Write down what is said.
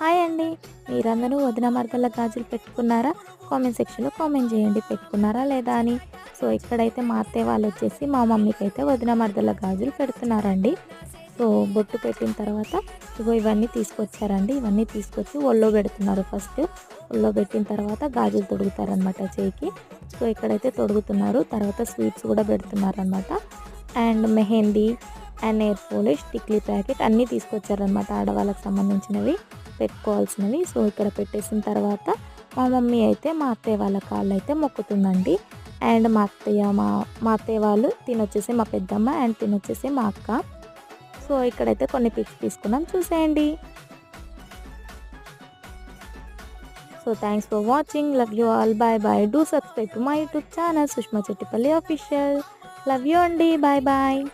Hi అండి. మీరందరూ వదిన మరదళ్ళ గాజులు పెట్టుకున్నారా? కామెంట్ సెక్షన్‌లో కామెంట్ చేయండి పెట్టుకున్నారా లేదా అని. సో, ఇక్కడైతే మా అత్తయ్య వాళ్ళొచ్చేసి మా మమ్మీకైతే వదిన మరదళ్ళ గాజులు పెడుతున్నారండి. సో, బొట్టు పెట్టిన తర్వాత ఇగో ఇవన్నీ తీసుకొచ్చారండి. ఇవన్నీ తీసుకొచ్చి ఒళ్ళో పెడుతున్నారు ఫస్ట్. ఒళ్ళో పెట్టిన తర్వాత గాజులు తొడుగుతారనమాట చెయ్యికి. సో, ఇక్కడైతే తొడుగుతున్నారు. తర్వాత స్వీట్స్ కూడా పెడుతున్నారనమాట. And mehndi and nail polish, టిక్లీ ప్యాకెట్ అన్నీ తీసుకొచ్చారనమాట ఆడవాళ్ళకి సంబంధించినవి. పెట్టుకోవాల్సినవి. సో, ఇక్కడ పెట్టేసిన తర్వాత మా మమ్మీ అయితే మా అత్తయ్య వాళ్ళ కాళ్ళైతే మొక్కుతుందండి. అండ్ మా అత్తయ్య వాళ్ళు తినొచ్చేసి మా పెద్దమ్మ అండ్ తినొచ్చేసి మా అక్క. సో, ఇక్కడైతే కొన్ని పిక్స్ తీసుకున్నాం చూసేయండి. So, thanks for watching. Love you all. Bye bye. Do subscribe to my YouTube channel Sushma Chettipalli official. Love you అండి. Bye bye.